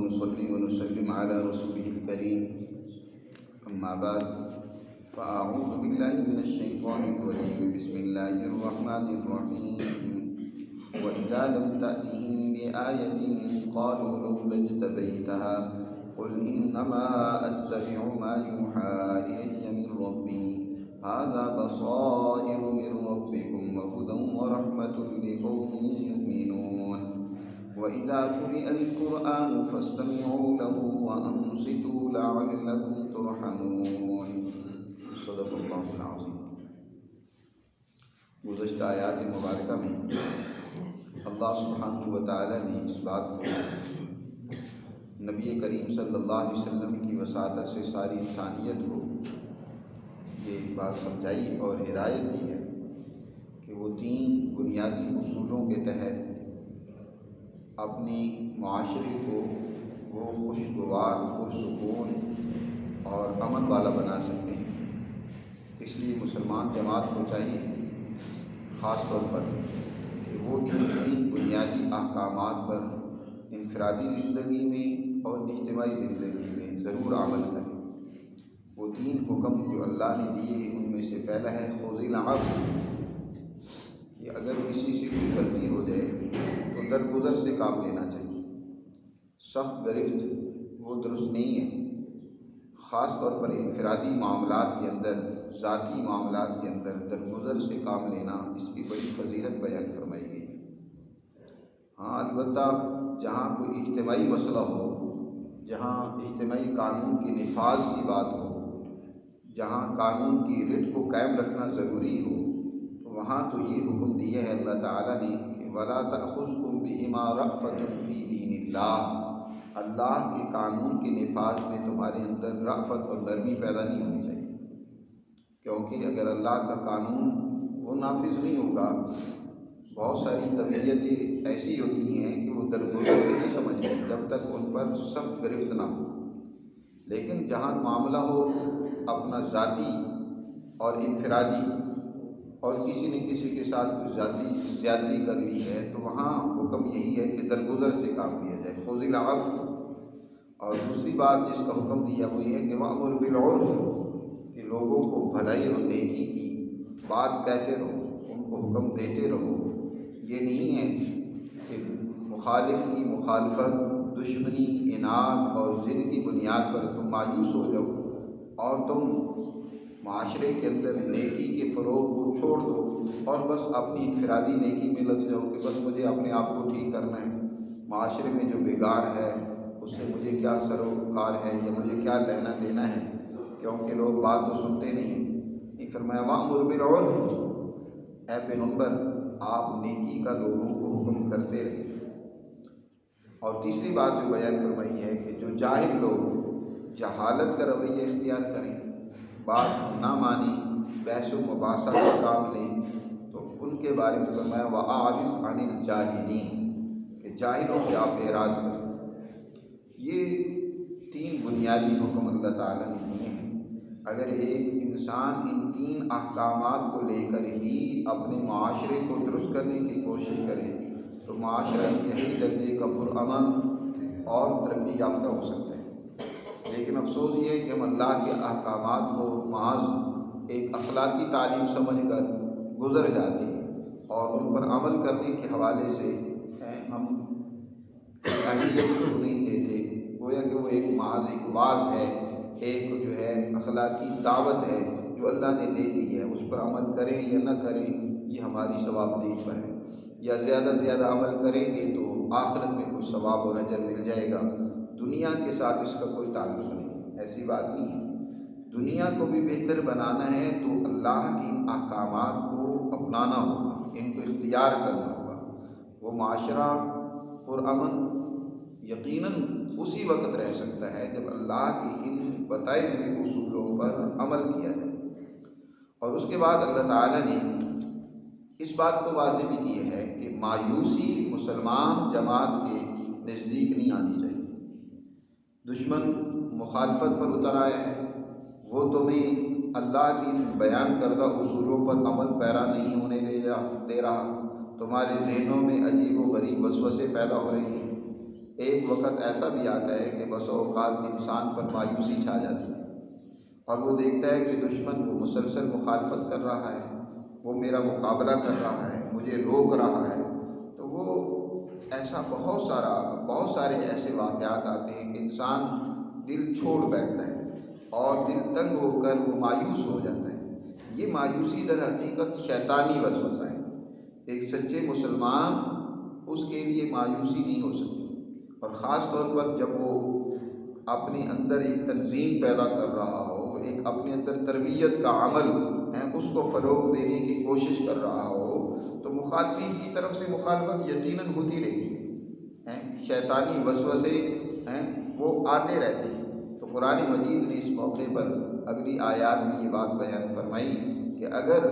ونصلي ونسلم على رسوله الكريم أما بعد فأعوذ بالله من الشيطان الرجيم بسم الله الرحمن الرحيم وإذا لم تأتهم بآية قالوا لولا اجتبيتها قل إنما أتبع ما يوحى إلي من ربي هذا بصائر من ربكم وهدى ورحمة لقوم يؤمنون وإذا قرئ القرآن فاستمعوا له وأنصتوا لعلكم ترحمون صدق اللہ العظیم۔ گزشتہ آیات مبارکہ میں اللہ سبحانہ و تعالی نے اس بات کو نبی کریم صلی اللہ علیہ وسلم کی وساطت سے ساری انسانیت کو یہ بات سمجھائی اور ہدایت دی ہے کہ وہ تین بنیادی اصولوں کے تحت اپنی معاشرے کو وہ خوشگوار پرسکون اور امن والا بنا سکتے ہیں۔ اس لیے مسلمان جماعت کو چاہیے خاص طور پر کہ وہ ان تین بنیادی احکامات پر انفرادی زندگی میں اور اجتماعی زندگی میں ضرور عمل کریں۔ وہ تین حکم جو اللہ نے دیے ان میں سے پہلا ہے خذ العفو، کہ اگر کسی سے کوئی غلطی ہو جائے تو درگزر سے کام لینا چاہیے۔ سخت گرفت وہ درست نہیں ہے، خاص طور پر انفرادی معاملات کے اندر، ذاتی معاملات کے اندر درگزر سے کام لینا اس کی بڑی فضیلت بیان فرمائی گئی ہے۔ ہاں البتہ جہاں کوئی اجتماعی مسئلہ ہو، جہاں اجتماعی قانون کے نفاذ کی بات ہو، جہاں قانون کی رٹ کو قائم رکھنا ضروری ہو، تو وہاں تو یہ حکم دیا ہے اللہ تعالیٰ نے کہ وَلَا تَأْخُذْكُمْ بِهِمَا رَأْفَةٌ فِي دِينِ اللَّهِ، اللہ کے قانون کے نفاذ میں تمہارے اندر رأفت اور نرمی پیدا نہیں ہونی چاہیے، کیونکہ اگر اللہ کا قانون وہ نافذ نہیں ہوگا، بہت ساری طبیعتیں ایسی ہوتی ہیں کہ وہ درگزر سے نہیں سمجھتی جب تک ان پر سخت گرفت نہ ہو۔ لیکن جہاں معاملہ ہو اپنا ذاتی اور انفرادی اور کسی نے کسی کے ساتھ کچھ ذاتی زیادتی کر لی ہے تو وہاں حکم یہی ہے کہ درگزر سے کام لیا جائے، خذ العفو۔ اور دوسری بات جس کا حکم دیا وہ یہ ہے کہ وأمر بالعرف، کہ لوگوں کو بھلائی اور نیکی کی بات کہتے رہو، ان کو حکم دیتے رہو۔ یہ نہیں ہے کہ مخالف کی مخالفت، دشمنی، اناد اور ضد کی بنیاد پر تم مایوس ہو جاؤ اور تم معاشرے کے اندر نیکی کے فروغ کو چھوڑ دو اور بس اپنی انفرادی نیکی میں لگ جاؤ کہ بس مجھے اپنے آپ کو ٹھیک کرنا ہے، معاشرے میں جو بگاڑ ہے اس سے مجھے کیا سروکار ہے یا مجھے کیا لینا دینا ہے، کیونکہ لوگ بات تو سنتے نہیں ہیں۔ فرمایا وأمر بالعرف، اے پیغمبر آپ نیکی کا لوگوں کو حکم کرتے رہیں۔ اور تیسری بات جو بیان فرمائی ہے کہ جو جاہل لوگ جہالت کا رویہ اختیار کریں، بات نہ مانیں، بحث و مباحثہ سے کام لیں، تو ان کے بارے میں فرمایا وَأَعْرِضْ عَنِ الْجَاهِلِينَ، کہ جاہلوں سے آپ اعراض کریں۔ یہ تین بنیادی حکم اللہ تعالیٰ نے دیے ہیں۔ اگر ایک انسان ان تین احکامات کو لے کر ہی اپنے معاشرے کو درست کرنے کی کوشش کرے تو معاشرہ انتہائی درجے کا پرامن اور ترقی یافتہ ہو سکتا ہے۔ لیکن افسوس یہ ہے کہ ہم اللہ کے احکامات کو محض ایک اخلاقی تعلیم سمجھ کر گزر جاتے ہیں اور ان پر عمل کرنے کے حوالے سے ہم اہمیت اس کو نہیں دیتے، گویا کہ وہ ایک محض ایک واعظ ہے، ایک جو ہے اخلاقی دعوت ہے جو اللہ نے دے دی ہے، اس پر عمل کریں یا نہ کریں یہ ہماری ثوابدہی پر ہے، یا زیادہ سے زیادہ عمل کریں گے تو آخرت میں کچھ ثواب اور اجر مل جائے گا، دنیا کے ساتھ اس کا کوئی تعلق نہیں، ایسی بات نہیں ہے۔ دنیا کو بھی بہتر بنانا ہے تو اللہ کے ان احکامات کو اپنانا ہوگا، ان کو اختیار کرنا ہوگا۔ وہ معاشرہ پرامن یقیناً اسی وقت رہ سکتا ہے جب اللہ کے ان بتائے ہوئے اصولوں پر عمل کیا جائے۔ اور اس کے بعد اللہ تعالیٰ نے اس بات کو واضح بھی کی ہے کہ مایوسی مسلمان جماعت کے نزدیک نہیں آنی چاہیے۔ دشمن مخالفت پر اتر آیا ہے، وہ تمہیں اللہ کی ان بیان کردہ اصولوں پر عمل پیرا نہیں ہونے دے رہا، تمہارے ذہنوں میں عجیب و غریب وسوسے پیدا ہو رہے ہیں، ایک وقت ایسا بھی آتا ہے کہ بس اوقات انسان پر مایوسی چھا جاتی ہے اور وہ دیکھتا ہے کہ دشمن وہ مسلسل مخالفت کر رہا ہے، وہ میرا مقابلہ کر رہا ہے، مجھے روک رہا ہے، تو وہ ایسا بہت سارے ایسے واقعات آتے ہیں کہ انسان دل چھوڑ بیٹھتا ہے اور دل تنگ ہو کر وہ مایوس ہو جاتا ہے۔ یہ مایوسی در حقیقت شیطانی وسوسہ ہے۔ ایک سچے مسلمان اس کے لیے مایوسی نہیں ہو سکتی، اور خاص طور پر جب وہ اپنے اندر ایک تنظیم پیدا کر رہا ہو، ایک اپنے اندر تربیت کا عمل ہے اس کو فروغ دینے کی کوشش کر رہا ہو، تو مخالفین کی طرف سے مخالفت یقیناً ہوتی رہتی ہے، شیطانی وسوسے ہیں وہ آتے رہتے ہیں۔ تو قرآن مجید نے اس موقع پر اگلی آیات میں یہ بات بیان فرمائی کہ اگر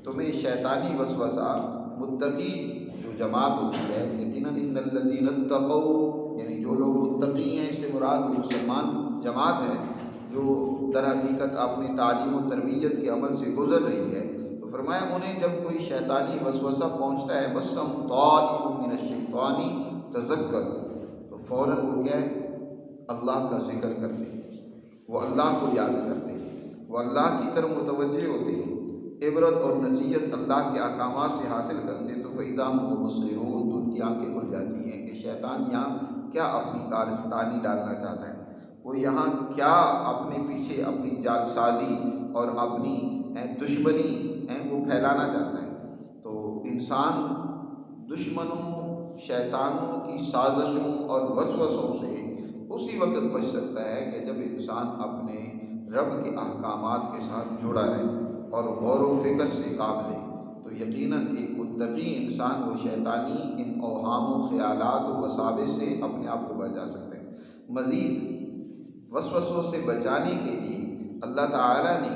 تمہیں شیطانی وسوسہ، متقی جو جماعت ہوتی ہے، یقیناً ان الذین اتقوا، یعنی جو لوگ متقی ہیں، اس سے مراد مسلمان جماعت ہے جو در حقیقت اپنی تعلیم و تربیت کے عمل سے گزر رہی ہے، تو فرمایا انہیں جب کوئی شیطانی وسوسہ پہنچتا ہے، مسّہم طائف من الشیطان تذکر، تو فوراً وہ کیا ہے، اللہ کا ذکر کرتے ہیں، وہ اللہ کو یاد کرتے ہیں، وہ اللہ کی طرف متوجہ ہوتے ہیں، عبرت اور نصیحت اللہ کے احکامات سے حاصل کرتے ہیں، تو فَإِذَا هُمْ مُبْصِرُونَ، تو ان کی آنکھیں کھل جاتی ہیں کہ شیطان یہاں کیا اپنی کارستانی ڈالنا چاہتا ہے، وہ یہاں کیا اپنے پیچھے اپنی جال سازی اور اپنی دشمنی وہ پھیلانا چاہتا ہے۔ تو انسان دشمنوں، شیطانوں کی سازشوں اور وسوسوں سے اسی وقت بچ سکتا ہے کہ جب انسان اپنے رب کے احکامات کے ساتھ جڑا رہے اور غور و فکر سے کام لے، تو یقیناً ایک متقی انسان وہ شیطانی ان اوہام و خیالات و وساوس سے اپنے آپ کو بچا سکتا ہے۔ مزید وسوسوں سے بچانے کے لیے اللہ تعالیٰ نے،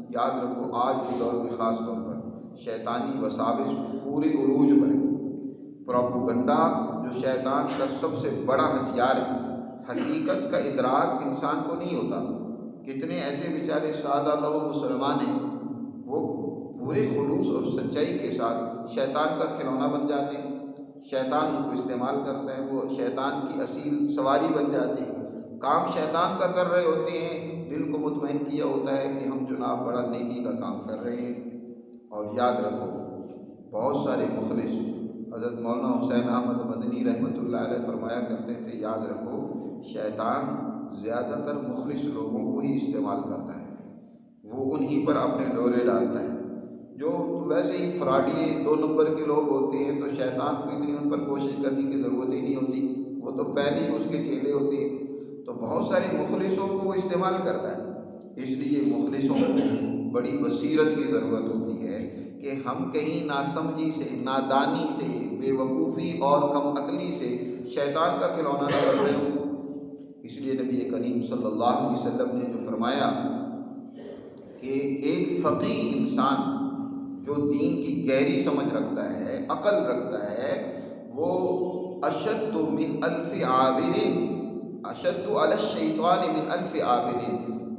یاد رکھو آج کے دور میں خاص طور پر شیطانی وساوس پورے عروج پر ہے۔ پروپیگنڈا جو شیطان کا سب سے بڑا ہتھیار ہے، حقیقت کا ادراک انسان کو نہیں ہوتا۔ کتنے ایسے بیچارے سادہ لوگ مسلمان ہیں، وہ پورے خلوص اور سچائی کے ساتھ شیطان کا کھلونا بن جاتے ہیں، شیطان ان کو استعمال کرتا ہے، وہ شیطان کی اصیل سواری بن جاتے ہیں، کام شیطان کا کر رہے ہوتے ہیں، دل کو مطمئن کیا ہوتا ہے کہ ہم جناب بڑا نیکی کا کام کر رہے ہیں۔ اور یاد رکھو بہت سارے مخلص، حضرت مولانا حسین احمد مدنی رحمۃ اللہ علیہ فرمایا کرتے تھے، یاد رکھو شیطان زیادہ تر مخلص لوگوں کو ہی استعمال کرتا ہے، وہ انہی پر اپنے ڈورے ڈالتا ہے۔ جو ویسے ہی فراڈی 2 نمبر کے لوگ ہوتے ہیں تو شیطان کو اتنی ان پر کوشش کرنے کی ضرورت ہی نہیں ہوتی، وہ تو پہلے ہی اس کے چیلے ہوتے ہیں۔ تو بہت سارے مخلصوں کو وہ استعمال کرتا ہے، اس لیے مخلصوں کو بڑی بصیرت کی ضرورت ہوتی ہے کہ ہم کہیں ناسمجھی سے، نادانی سے، بے وقوفی اور کم عقلی سے شیطان کا کھلونا نہ بن رہے ہوں۔ اس لیے نبی کریم صلی اللہ علیہ وسلم نے جو فرمایا کہ ایک فقیہ انسان جو دین کی گہری سمجھ رکھتا ہے، عقل رکھتا ہے، وہ اشد من الف عابد، اشد علی الشیطان من الف عابد،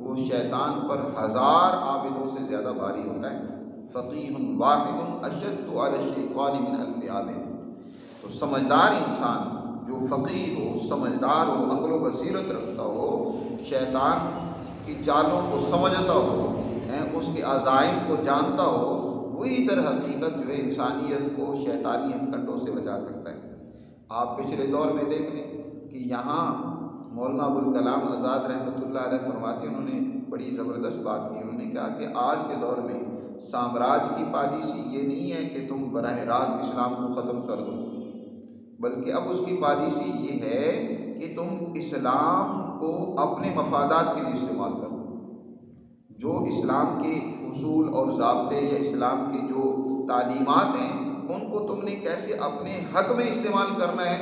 وہ شیطان پر 1000 عابدوں سے زیادہ بھاری ہوتا ہے۔ فقیہ واحد اشد علی الشیطان من الف عابد۔ تو سمجھدار انسان جو فقیہ ہو، سمجھدار ہو، عقل و بصیرت رکھتا ہو، شیطان کی چالوں کو سمجھتا ہو، اس کے عزائم کو جانتا ہو، وہی در حقیقت جو ہے انسانیت کو شیطانی ہتھکنڈوں سے بچا سکتا ہے۔ آپ پچھلے دور میں دیکھ لیں کہ یہاں مولانا ابوالکلام آزاد رحمۃ اللہ علیہ فرماتے ہیں، انہوں نے بڑی زبردست بات کی، انہوں نے کہا کہ آج کے دور میں سامراج کی پالیسی یہ نہیں ہے کہ تم براہ راست اسلام کو ختم کر دو، بلکہ اب اس کی پالیسی یہ ہے کہ تم اسلام کو اپنے مفادات کے لیے استعمال کرو۔ جو اسلام کے اصول اور ضابطے یا اسلام کے جو تعلیمات ہیں ان کو تم نے کیسے اپنے حق میں استعمال کرنا ہے،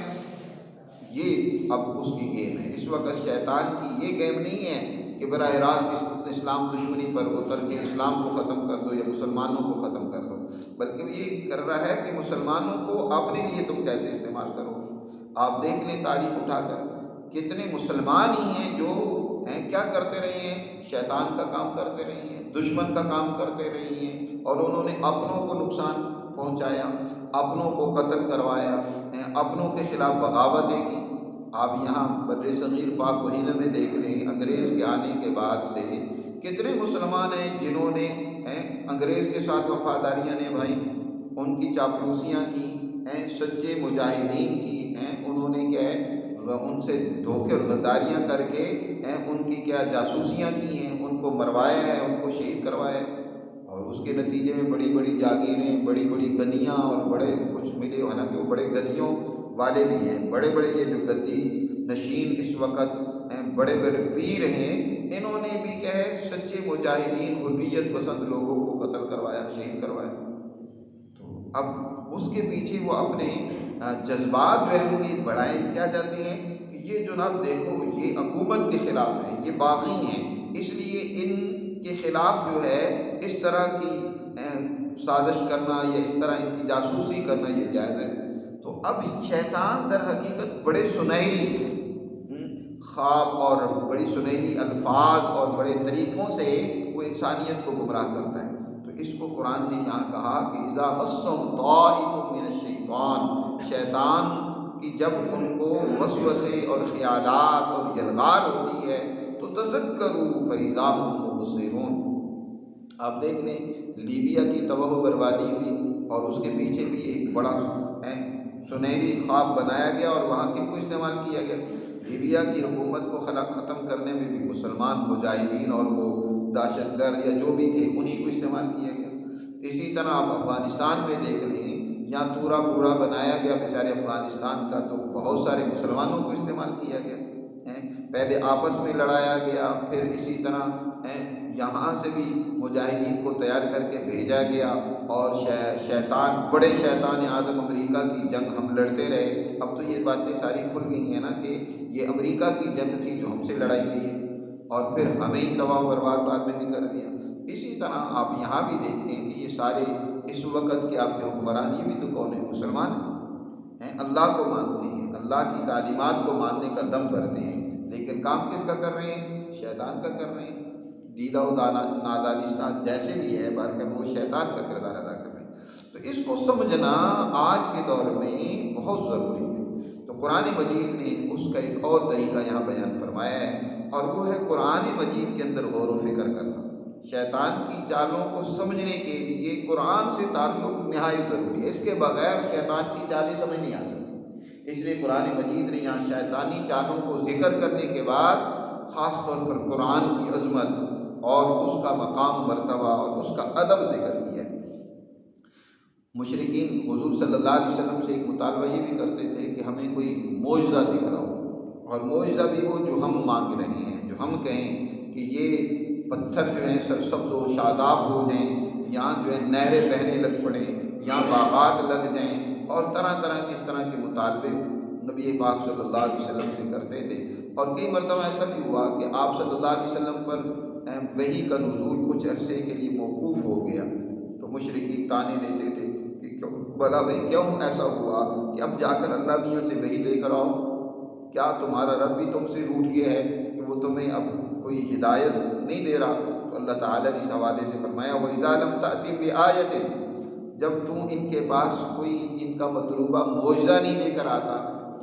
یہ اب اس کی گیم ہے۔ اس وقت شیطان کی یہ گیم نہیں ہے کہ براہ راست اسلام دشمنی پر اتر کے اسلام کو ختم کر دو یا مسلمانوں کو ختم کر دو، بلکہ وہ یہ کر رہا ہے کہ مسلمانوں کو اپنے لیے تم کیسے استعمال کرو۔ آپ دیکھ لیں تاریخ اٹھا کر، کتنے مسلمان ہی ہیں جو کیا کرتے رہے ہیں، شیطان کا کام کرتے رہے ہیں، دشمن کا کام کرتے رہے ہیں، اور انہوں نے اپنوں کو نقصان پہنچایا، اپنوں کو قتل کروایا، اپنوں کے خلاف بغاوتیں کی۔ آپ یہاں بر صغیر پاک و ہند میں دیکھ لیں، انگریز کے آنے کے بعد سے کتنے مسلمان ہیں جنہوں نے انگریز کے ساتھ وفاداریاں نبھائیں، ان کی چاپلوسیاں کی، سچے مجاہدین کی، انہوں نے کیا ہے ان سے دھوکے اور غداریاں کر کے ان کی کیا جاسوسیاں کی ہیں، ان کو مروایا ہے، ان کو شہید کروایا ہے، اور اس کے نتیجے میں بڑی بڑی جاگیریں، بڑی بڑی گدیاں اور بڑے کچھ ملے، حالانکہ وہ بڑے گدیوں والے بھی ہیں، بڑے بڑے یہ جو گدی نشین اس وقت بڑے بڑے پیر ہیں، انہوں نے بھی کیا ہے سچے مجاہدین حریت پسند لوگوں کو قتل کروایا، شہید کروایا۔ تو اب اس کے پیچھے وہ اپنے جذبات جو ہیں ان کی بڑھائے کیا جاتے ہیں کہ یہ جناب دیکھو یہ حکومت کے خلاف ہیں، یہ باغی ہیں، اس لیے ان کے خلاف جو ہے اس طرح کی سازش کرنا یا اس طرح ان کی جاسوسی کرنا یہ جائز ہے۔ تو اب شیطان در حقیقت بڑے سنہری خواب اور بڑی سنہری الفاظ اور بڑے طریقوں سے وہ انسانیت کو گمراہ کرتا ہے۔ تو اس کو قرآن نے یہاں کہا کہ اذا مسهم طائف من الشیطان، شیطان کی جب ان کو وسوسے اور خیالات اور یلغار ہوتی ہے تو تذکروا فاذا هم مبصرون۔ آپ دیکھ لیں لیبیا کی تباہ و بربادی ہوئی اور اس کے پیچھے بھی ایک بڑا سنہری خواب بنایا گیا، اور وہاں کن کو استعمال کیا گیا؟ لیبیا کی حکومت کو ختم کرنے میں بھی مسلمان مجاہدین اور وہ دہشت گرد یا جو بھی تھے انہی کو استعمال کیا گیا۔ اسی طرح آپ افغانستان میں دیکھ لیں، یہاں تورا بوڑا بنایا گیا بیچارے افغانستان کا، تو بہت سارے مسلمانوں کو استعمال کیا گیا، پہلے آپس میں لڑایا گیا، پھر اسی طرح یہاں سے بھی مجاہدین کو تیار کر کے بھیجا گیا، اور شیطان بڑے شیطان اعظم امریکہ کی جنگ ہم لڑتے رہے۔ اب تو یہ باتیں ساری کھل گئی ہیں نا کہ یہ امریکہ کی جنگ تھی جو ہم سے لڑائی گئی ہے، اور پھر ہمیں ہی تباہ و برباد بعد میں بھی کر دیا۔ اسی طرح آپ یہاں بھی دیکھتے ہیں کہ یہ سارے اس وقت کے آپ کے حکمران یہ بھی تو کون ہیں؟ مسلمان ہیں، اللہ کو مانتے ہیں، اللہ کی تعلیمات کو ماننے کا دم کرتے ہیں، لیکن کام کس کا کر رہے ہیں؟ شیطان کا کر رہے ہیں۔ دیدہ و نادانستہ جیسے بھی ہے بہرکیف وہ شیطان کا کردار ادا کر رہے ہیں۔ تو اس کو سمجھنا آج کے دور میں بہت ضروری ہے۔ تو قرآن مجید نے اس کا ایک اور طریقہ یہاں بیان فرمایا ہے، اور وہ ہے قرآن مجید کے اندر غور و فکر کرنا۔ شیطان کی چالوں کو سمجھنے کے لیے قرآن سے تعلق نہایت ضروری ہے، اس کے بغیر شیطان کی چالیں سمجھ نہیں آ سکتی۔ اس لیے قرآن مجید نے یہاں شیطانی چالوں کو ذکر کرنے کے بعد خاص طور پر قرآن کی عظمت اور اس کا مقام مرتبہ اور اس کا ادب ذکر کیا ہے۔ مشرکین حضور صلی اللہ علیہ وسلم سے ایک مطالبہ یہ بھی کرتے تھے کہ ہمیں کوئی معجزہ دکھلاؤ، اور معجزہ بھی وہ جو ہم مانگ رہے ہیں، جو ہم کہیں کہ یہ پتھر جو ہیں سرسبز و شاداب ہو جائیں، یہاں جو ہے نہریں بہنے لگ پڑیں، یہاں باغات لگ جائیں، اور طرح طرح کے اس طرح کے مطالبے نبی پاک صلی اللہ علیہ وسلم سے کرتے تھے۔ اور کئی مرتبہ ایسا بھی ہوا کہ آپ صلی اللہ علیہ وسلم پر وحی کا نزول کچھ عرصے کے لیے موقوف ہو گیا، تو مشرکین طعنے دیتے تھے کہ کیوں بھلا بھائی کیوں ایسا ہوا کہ اب جا کر اللہ میاں سے وحی لے کر آؤ، کیا تمہارا رب بھی تم سے روٹھ گیا ہے کہ وہ تمہیں اب کوئی ہدایت نہیں دے رہا؟ تو اللہ تعالیٰ نے اس حوالے سے فرمایا وَإِذَا لَمْ تَأْتِهِمْ بِآيَةٍ، جب تو ان کے پاس کوئی ان کا مطلوبہ معجزہ نہیں لے کر آتا،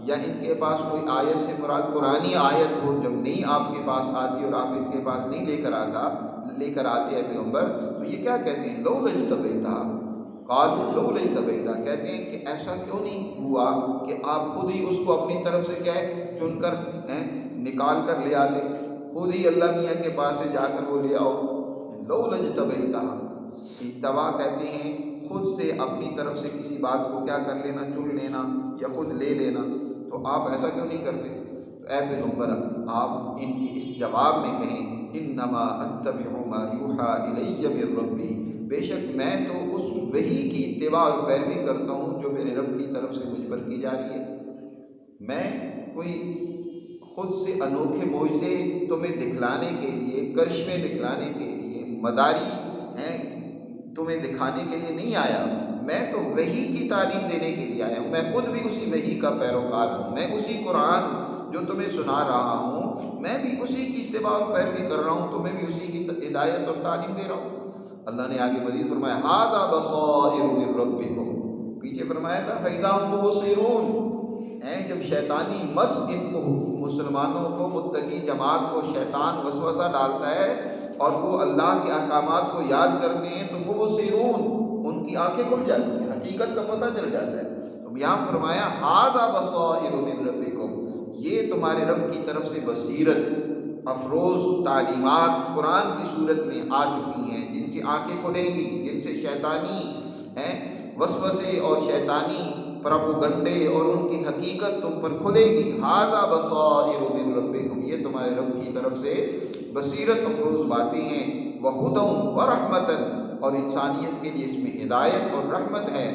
یا ان کے پاس کوئی آیت سے مراد قرآنی آیت ہو جب نہیں آپ کے پاس آتی اور آپ ان کے پاس نہیں لے کر آتے ہیں پیغمبر، تو یہ کیا کہتے ہیں؟ لَوْ لَجْتَبَيْتَهَا قَالُوا لَوْ لَجْتَبَيْتَهَا، کہتے ہیں کہ ایسا کیوں نہیں ہوا کہ آپ خود ہی اس کو اپنی طرف سے کیا ہے چن کر نکال کر لے آتے، خود ہی اللہ میاں کے پاس سے جا کر وہ لے آؤ۔ لَوْ لَجْتَبَيْتَهَا، اجتبا کہتے ہیں خود سے اپنی طرف سے کسی بات کو کیا کر لینا، چن لینا یا خود لے لینا، تو آپ ایسا کیوں نہیں کرتے؟ تو اے پیغمبر آپ ان کی اس جواب میں کہیں انما اتبع ما یوحیٰ الی من ربی، بے شک میں تو اس وحی کی اتباع اور پیروی کرتا ہوں جو میرے رب کی طرف سے مجھ پر کی جا رہی ہے۔ میں کوئی خود سے انوکھے معجزے تمہیں دکھلانے کے لیے، کرشمے دکھلانے کے لیے، مداری تمہیں دکھانے کے لیے نہیں آیا، میں تو وحی کی تعلیم دینے کے لیے آیا ہوں، میں خود بھی اسی وحی کا پیروکار ہوں، میں اسی قرآن جو تمہیں سنا رہا ہوں میں بھی اسی کی اتباع اور پیروی کر رہا ہوں، تمہیں بھی اسی کی ہدایت اور تعلیم دے رہا ہوں۔ اللہ نے آگے مزید فرمایا ھذا بصائر من ربکم، پیچھے فرمایا تھا فإذا ھم مبصرون، ہیں جب شیطانی مس ان کو مسلمانوں کو متقی جماعت کو شیطان وسوسہ ڈالتا ہے اور وہ اللہ کے احکامات کو یاد کرتے ہیں تو مبصرون ان کی آنکھیں کھل جاتی ہیں، حقیقت کا پتہ چل جاتا ہے۔ تو یہاں فرمایا ھذا بصائر من ربکم، یہ تمہارے رب کی طرف سے بصیرت افروز تعلیمات قرآن کی صورت میں آ چکی ہیں، جن سے آنکھیں کھلیں گی، جن سے شیطانی وسوسے اور شیطانی پروپیگنڈے اور ان کی حقیقت تم پر کھلے گی۔ ھذا بصائر من ربکم، یہ تمہارے رب کی طرف سے بصیرت افروز باتیں ہیں، وہدی ورحمۃ، اور انسانیت کے لیے اس میں ہدایت اور رحمت ہے،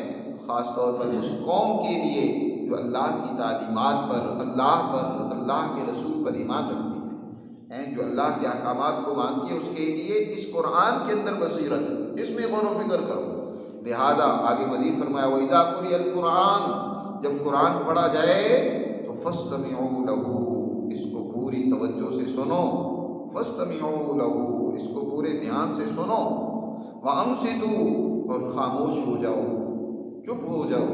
خاص طور پر اس قوم کے لیے جو اللہ کی تعلیمات پر، اللہ کے رسول پر ایمان رکھتی ہے، جو اللہ کے احکامات کو مانتی ہے، اس کے لیے اس قرآن کے اندر بصیرت ہے، اس میں غور و فکر کرو۔ لہذا آگے مزید فرمایا وَإِذَا قُرِئَ الْقُرْآنُ، جب قرآن پڑھا جائے تو فَاسْتَمِعُوا لَهُ، اس کو پوری توجہ سے سنو، فَاسْتَمِعُوا لَهُ، اس کو پورے دھیان سے سنو، وَأَنصِتُوا، اور خاموش ہو جاؤ، چپ ہو جاؤ۔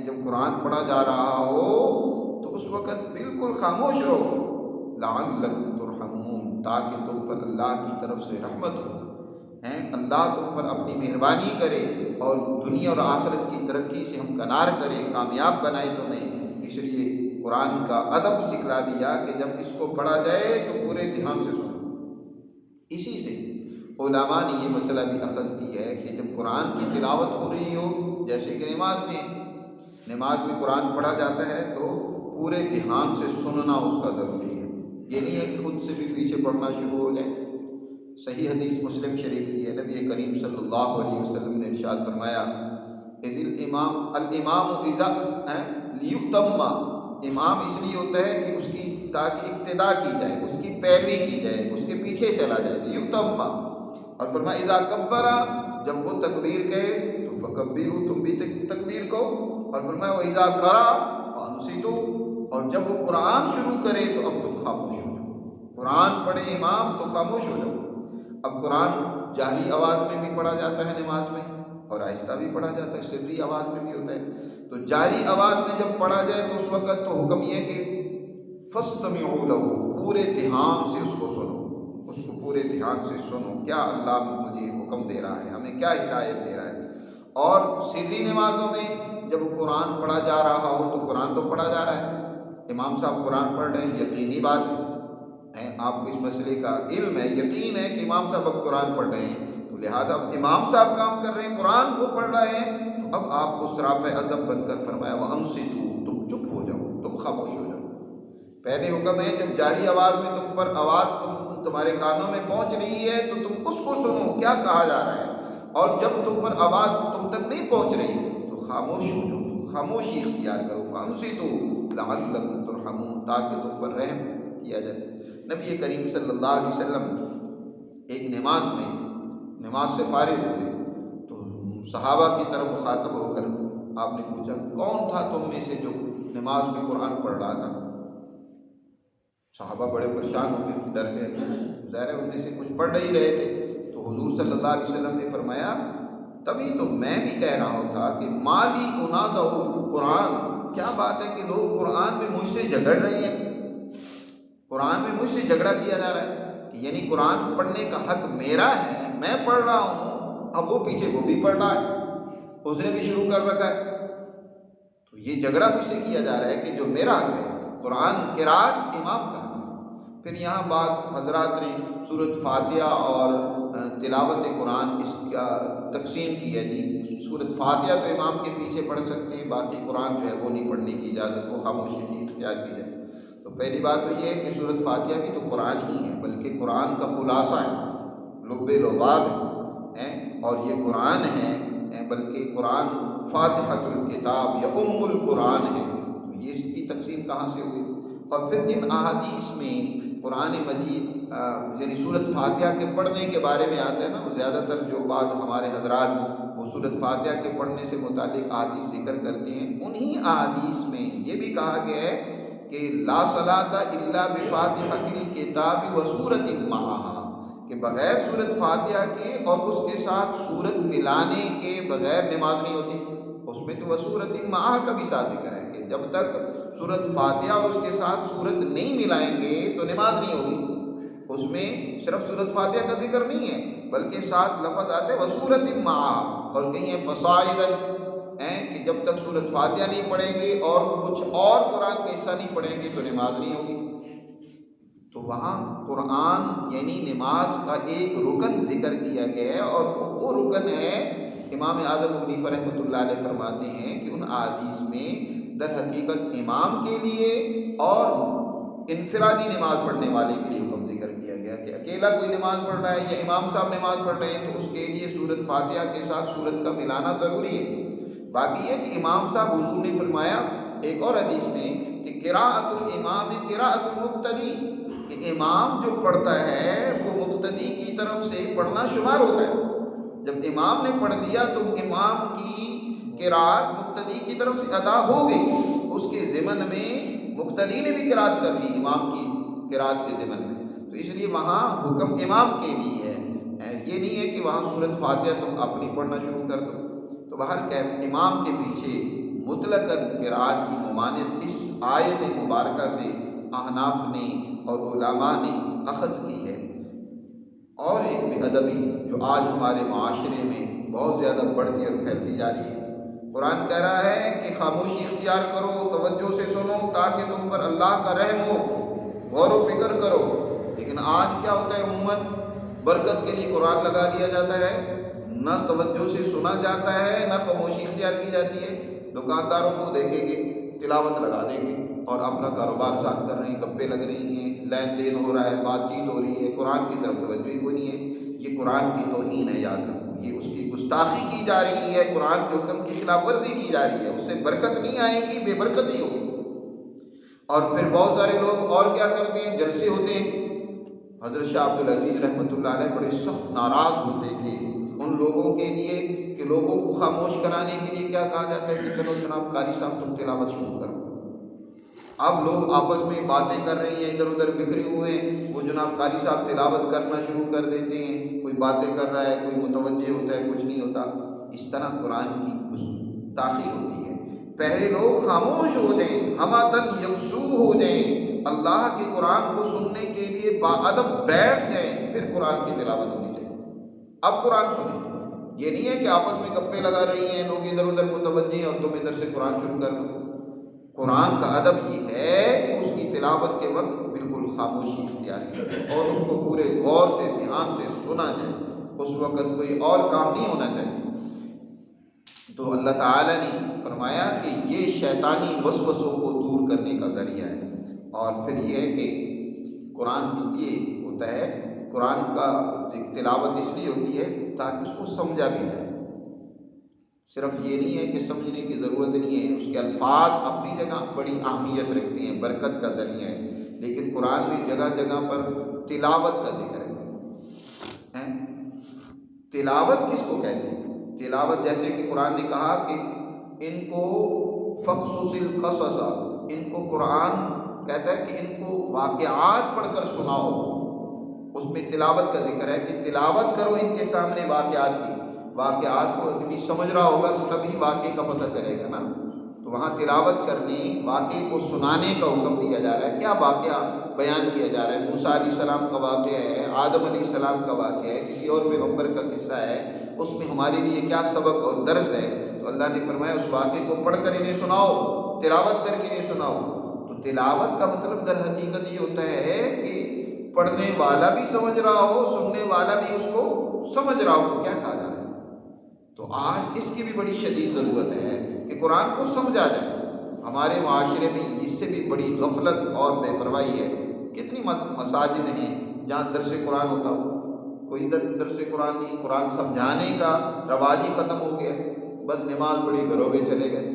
جب قرآن پڑھا جا رہا ہو تو اس وقت بالکل خاموش رہو، لَعَلَّكُمْ تُرْحَمُونَ، تاکہ تم پر اللہ کی طرف سے رحمت ہو، اللہ تم پر اپنی مہربانی کرے اور دنیا اور آخرت کی ترقی سے ہمکنار کرے، کامیاب بنائے تمہیں۔ اس لیے قرآن کا ادب سکھلا دیا کہ جب اس کو پڑھا جائے تو پورے دھیان سے سنو۔ اسی سے علماء نے یہ مسئلہ بھی اخذ کی ہے کہ جب قرآن کی تلاوت ہو رہی ہو، جیسے کہ نماز میں قرآن پڑھا جاتا ہے تو پورے دھیان سے سننا اس کا ضروری ہے، یہ نہیں ہے کہ خود سے بھی پیچھے پڑھنا شروع ہو جائے۔ صحیح حدیث مسلم شریف کی ہے، نبی کریم صلی اللہ علیہ وسلم نے ارشاد فرمایا الامام اذا لیؤتم، امام اس لیے ہوتا ہے کہ اس کی تاکہ اقتداء کی جائے، اس کی پیروی کی جائے، اس کے پیچھے چلا جائے، لیؤتم۔ اور فرمایا اذا کبر، جب وہ تکبیر کہے تو فکبروا، تم بھی تکبیر کہو۔ اور فرمایا واذا قرأ فانصتوا، اور جب وہ قرآن شروع کرے تو اب تم خاموش ہو جاؤ، قرآن پڑھے امام تو خاموش ہو جاؤ۔ اب قرآن جہری آواز میں بھی پڑھا جاتا ہے نماز میں، اور آہستہ بھی پڑھا جاتا ہے، سری آواز میں بھی ہوتا ہے۔ تو جہری آواز میں جب پڑھا جائے تو اس وقت تو حکم یہ کہ فاستمعوا لہ، پورے دھیان سے اس کو سنو، اس کو پورے دھیان سے سنو، کیا اللہ مجھے حکم دے رہا ہے، ہمیں کیا ہدایت دے رہا ہے۔ اور سری نمازوں میں جب قرآن پڑھا جا رہا ہو تو قرآن تو پڑھا جا رہا ہے، امام صاحب قرآن پڑھ رہے ہیں، یقینی بات ہے، آپ کو اس مسئلے کا علم ہے، یقین ہے کہ امام صاحب اب قرآن پڑھ رہے ہیں، تو لہٰذا اب امام صاحب کام کر رہے ہیں، قرآن کو پڑھ رہے ہیں، تو اب آپ کو سراپہ ادب بن کر فرمایا وَأَنصِتُوا، تم چپ ہو جاؤ، تم خاموش ہو جاؤ۔ پہلے حکم ہے جب جاری آواز میں تم پر آواز تمہارے کانوں میں پہنچ رہی ہے تو تم اس کو سنو کیا کہا جا رہا ہے، اور جب تم پر آواز تم تک نہیں پہنچ رہی تو خاموش ہو جاؤ، خاموشی اختیار کرو، فَأَنصِتُوا لَعَلَّكُمْ تُرْحَمُونَ، تاکہ تم پر رحم کیا جائے۔ نبی کریم صلی اللہ علیہ وسلم ایک نماز سے فارغ ہوئے تو صحابہ کی طرف مخاطب ہو کر آپ نے پوچھا کون تھا تم میں سے جو نماز میں قرآن پڑھ رہا تھا؟ صحابہ بڑے پریشان ہو گئے، ڈر گئے، ظاہر ہے ان میں سے کچھ پڑھ نہیں رہے تھے۔ تو حضور صلی اللہ علیہ وسلم نے فرمایا تبھی تو میں بھی کہہ رہا تھا کہ مالی انازع قرآن، کیا بات ہے کہ لوگ قرآن میں مجھ سے جھگڑ رہے ہیں، قرآن میں مجھ سے جھگڑا کیا جا رہا ہے، کہ یعنی قرآن پڑھنے کا حق میرا ہے، میں پڑھ رہا ہوں، اب وہ پیچھے وہ بھی پڑھ رہا ہے، اس نے بھی شروع کر رکھا ہے، تو یہ جھگڑا مجھ سے کیا جا رہا ہے کہ جو میرا حق ہے قرآن قرات امام کا حق ہے۔ پھر یہاں بعض حضرات نے سورۃ فاتحہ اور تلاوت قرآن اس کا تقسیم کی ہے، جی سورۃ فاتحہ تو امام کے پیچھے پڑھ سکتے ہیں، باقی قرآن جو ہے وہ نہیں پڑھنے کی اجازت، وہ خاموشی کی اختیار کی جائے۔ تو پہلی بات تو یہ ہے کہ سورۃ فاتحہ بھی تو قرآن ہی ہے، بلکہ قرآن کا خلاصہ ہے، لب لباب ہے، اور یہ قرآن ہے، بلکہ قرآن فاتحۃ الکتاب یا ام القرآن ہے، تو یہ اس کی تقسیم کہاں سے ہوئی؟ اور پھر جن احادیث میں قرآن مجید یعنی سورۃ فاتحہ کے پڑھنے کے بارے میں آتا ہے نا، وہ زیادہ تر جو بعض ہمارے حضرات وہ سورۃ فاتحہ کے پڑھنے سے متعلق احادیث ذکر کرتے ہیں، انہی احادیث میں یہ بھی کہا گیا ہے کہ لا صلاۃ الا بفاتحۃ الکتاب و سورۃ معہا، کہ بغیر سورۃ فاتحہ کے اور اس کے ساتھ سورت ملانے کے بغیر نماز نہیں ہوتی۔ اس میں تو وسورۃ معہا کا بھی ساتھ ذکر ہے کہ جب تک سورۃ فاتحہ اور اس کے ساتھ سورت نہیں ملائیں گے تو نماز نہیں ہوگی۔ اس میں صرف سورۃ فاتحہ کا ذکر نہیں ہے بلکہ ساتھ لفظ آتے وسورۃ معہا، اور کہیں ہے فصاعدا، کہ جب تک سورۃ فاتحہ نہیں پڑھیں گے اور کچھ اور قرآن کا حصہ نہیں پڑھیں گے تو نماز نہیں ہوگی۔ تو وہاں قرآن یعنی نماز کا ایک رکن ذکر کیا گیا ہے، اور وہ رکن ہے، امام اعظم ابو حنیفہ رحمۃ اللہ علیہ فرماتے ہیں کہ ان احادیث میں در حقیقت امام کے لیے اور انفرادی نماز پڑھنے والے کے لیے حکم ذکر کیا گیا کہ اکیلا کوئی نماز پڑھ رہا ہے یا امام صاحب نماز پڑھ رہے ہیں تو اس کے لیے سورۃ فاتحہ کے ساتھ سورت کا ملانا ضروری ہے۔ باقی یہ کہ امام صاحب حضور نے فرمایا ایک اور حدیث میں کہ قراءۃ الامام قراءۃ المقتدی، کہ امام جو پڑھتا ہے وہ مقتدی کی طرف سے پڑھنا شمار ہوتا ہے۔ جب امام نے پڑھ لیا تو امام کی قراءت مقتدی کی طرف سے ادا ہو گئی، اس کے ضمن میں مقتدی نے بھی قراءت کر لی امام کی قراءت کے ضمن میں، تو اس لیے وہاں حکم امام کے لیے ہے، یہ نہیں ہے کہ وہاں سورۃ فاتحہ تم اپنی پڑھنا شروع کر دو۔ تو بہرکیف امام کے پیچھے مطلق قراءت کی ممانعت اس آیت مبارکہ سے احناف نے اور علماء نے اخذ کی ہے۔ اور ایک بے ادبی جو آج ہمارے معاشرے میں بہت زیادہ بڑھتی اور پھیلتی جا رہی ہے، قرآن کہہ رہا ہے کہ خاموشی اختیار کرو، توجہ سے سنو تاکہ تم پر اللہ کا رحم ہو، غور و فکر کرو۔ لیکن آج کیا ہوتا ہے، عموماً برکت کے لیے قرآن لگا دیا جاتا ہے، نہ توجہ سے سنا جاتا ہے نہ خاموشی اختیار کی جاتی ہے۔ دکانداروں کو دیکھیں گے تلاوت لگا دیں گے اور اپنا کاروبار ساتھ کر رہے ہیں، گپے لگ رہی ہیں، لین دین ہو رہا ہے، بات چیت ہو رہی ہے، قرآن کی طرف توجہ ہی کوئی نہیں ہے۔ یہ قرآن کی توہین ہے، یاد رکھو، یہ اس کی گستاخی کی جا رہی ہے، قرآن کے حکم کی خلاف ورزی کی جا رہی ہے، اس سے برکت نہیں آئے گی، بے برکتی ہوگی۔ اور پھر بہت سارے لوگ اور کیا کرتے ہیں، جلسے ہوتے ہیں۔ حضرت شاہ عبد العزیز رحمۃ اللہ علیہ بڑے سخت ناراض ہوتے تھے ان لوگوں کے لیے کہ لوگوں کو خاموش کرانے کے لیے کیا کہا جاتا ہے کہ چلو جناب قاری صاحب تم تلاوت شروع کرو۔ اب لوگ آپس میں باتیں کر رہے ہیں، ادھر ادھر بکھرے ہوئے ہیں، وہ جناب قاری صاحب تلاوت کرنا شروع کر دیتے ہیں، کوئی باتیں کر رہا ہے، کوئی متوجہ ہوتا ہے، کچھ نہیں ہوتا۔ اس طرح قرآن کی گستاخی ہوتی ہے۔ پہلے لوگ خاموش ہو جائیں، ہماتن یکسو ہو جائیں، اللہ کے قرآن کو سننے کے لیے باادب بیٹھ جائیں، پھر قرآن کی تلاوت ہونی چاہیے۔ اب قرآن سنیں، یہ نہیں ہے کہ آپس میں گپے لگا رہی ہیں، لوگ ادھر ادھر متوجہ ہیں اور تم ادھر سے قرآن شروع کر دو۔ قرآن کا ادب یہ ہے کہ اس کی تلاوت کے وقت بالکل خاموشی اختیار کی جائے اور اس کو پورے غور سے دھیان سے سنا جائے، اس وقت کوئی اور کام نہیں ہونا چاہیے۔ تو اللہ تعالیٰ نے فرمایا کہ یہ شیطانی وسوسوں کو دور کرنے کا ذریعہ ہے۔ اور پھر یہ ہے کہ قرآن اس لیے ہوتا ہے، قرآن کا تلاوت اس لیے ہوتی ہے تاکہ اس کو سمجھا بھی جائے۔ صرف یہ نہیں ہے کہ سمجھنے کی ضرورت نہیں ہے، اس کے الفاظ اپنی جگہ بڑی اہمیت رکھتے ہیں، برکت کا ذریعہ ہے، لیکن قرآن میں جگہ جگہ پر تلاوت کا ذکر ہے۔ تلاوت کس کو کہتے ہیں؟ تلاوت جیسے کہ قرآن نے کہا کہ ان کو فقصص القصص، ان کو قرآن کہتا ہے کہ ان کو واقعات پڑھ کر سناؤ، اس میں تلاوت کا ذکر ہے کہ تلاوت کرو ان کے سامنے واقعات کی۔ واقعات کو آدمی سمجھ رہا ہوگا تو تبھی واقعے کا پتہ چلے گا نا۔ تو وہاں تلاوت کرنے، واقعے کو سنانے کا حکم دیا جا رہا ہے۔ کیا واقعہ بیان کیا جا رہا ہے؟ موسیٰ علیہ السلام کا واقعہ ہے، آدم علیہ السلام کا واقعہ ہے، کسی اور پیغمبر کا قصہ ہے، اس میں ہمارے لیے کیا سبق اور درس ہے؟ تو اللہ نے فرمایا اس واقعے کو پڑھ کر انہیں سناؤ، تلاوت کر کے انہیں سناؤ۔ تو تلاوت کا مطلب در حقیقت یہ ہوتا ہے کہ پڑھنے والا بھی سمجھ رہا ہو، سننے والا بھی اس کو سمجھ رہا ہو کہ کیا کہا جا رہا ہے۔ تو آج اس کی بھی بڑی شدید ضرورت ہے کہ قرآن کو سمجھا جائے۔ ہمارے معاشرے میں اس سے بھی بڑی غفلت اور بے پرواہی ہے۔ کتنی مساجد ہیں جہاں درس قرآن ہوتا ہو، کوئی درس قرآن نہیں، قرآن سمجھانے کا رواج ہی ختم ہو گیا، بس نماز پڑھی گھروں میں چلے گئے۔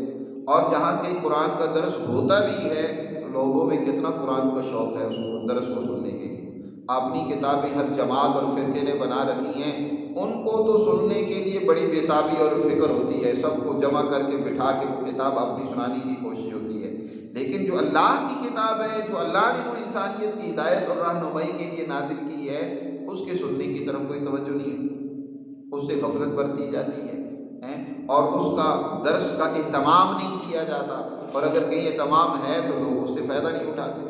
اور جہاں کہ قرآن کا درس ہوتا بھی ہے تو لوگوں میں کتنا قرآن کا شوق ہے اس کو درس کو سننے کے لیے۔ اپنی کتابیں ہر جماعت اور فرقے نے بنا رکھی ہیں، ان کو تو سننے کے لیے بڑی بےتابی اور فکر ہوتی ہے، سب کو جمع کر کے بٹھا کے وہ کتاب اپنی سنانے کی کوشش ہوتی ہے۔ لیکن جو اللہ کی کتاب ہے، جو اللہ نے وہ انسانیت کی ہدایت اور رہنمائی کے لیے نازل کی ہے، اس کے سننے کی طرف کوئی توجہ نہیں ہے، اس سے غفلت برتی جاتی ہے۔ اور اس کا درس کا اہتمام نہیں کیا جاتا، اور اگر کہیں اہتمام ہے تو لوگ اس سے فائدہ نہیں اٹھاتے،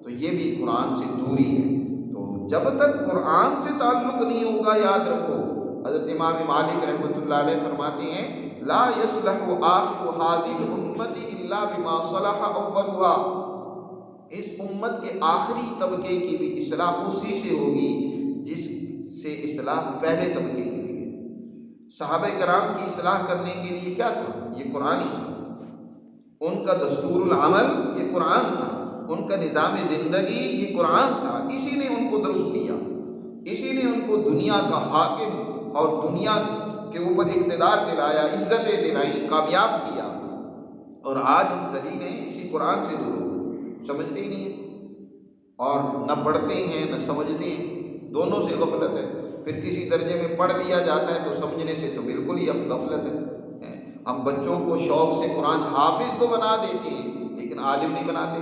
تو یہ بھی قرآن سے دوری ہے۔ تو جب تک قرآن سے تعلق نہیں ہوگا، یاد رکھو، حضرت امام مالک رحمۃ اللہ علیہ فرماتے ہیں لا یصلح آخر هذه الامت الا بما صلح اولها، اس امت کے آخری طبقے کی بھی اصلاح اسی سے ہوگی جس سے اصلاح پہلے طبقے کی ہوئی ہے۔ صحابہ کرام کی اصلاح کرنے کے لیے کیا تھا؟ یہ قرآن ہی تھا، ان کا دستور العمل یہ قرآن تھا، ان کا نظام زندگی یہ قرآن تھا، اسی نے ان کو درست کیا، اسی نے ان کو دنیا کا حاکم اور دنیا کے اوپر اقتدار دلایا، عزتیں دلائی، کامیاب کیا۔ اور آج ہم ذلیل ہیں اسی قرآن سے دور ہو گئے، سمجھتے ہی نہیں ہیں، اور نہ پڑھتے ہیں نہ سمجھتے ہیں، دونوں سے غفلت ہے۔ پھر کسی درجے میں پڑھ لیا جاتا ہے تو سمجھنے سے تو بالکل ہی اب غفلت ہے۔ ہم بچوں کو شوق سے قرآن حافظ تو بنا دیتے ہیں لیکن عالم نہیں بناتے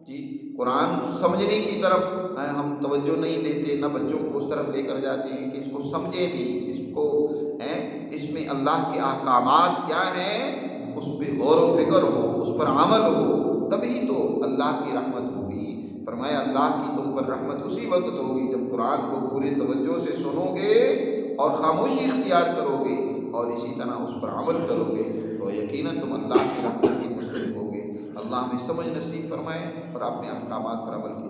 جی۔ قرآن سمجھنے کی طرف ہم توجہ نہیں دیتے، نہ بچوں کو اس طرف لے کر جاتے ہیں کہ اس کو سمجھے بھی، اس کو اس میں اللہ کے احکامات کیا ہیں اس پہ غور و فکر ہو، اس پر عمل ہو، تبھی تو اللہ کی رحمت ہوگی۔ فرمایا اللہ کی تم پر رحمت اسی وقت ہوگی جب قرآن کو پورے توجہ سے سنو گے اور خاموشی اختیار کرو گے اور اسی طرح اس پر عمل کرو گے تو یقیناً تم اللہ کی رحمت کے مستحق ہوگے۔ اللہ ہمیں سمجھ نصیب فرمائے اور اپنے احکامات پر عمل کی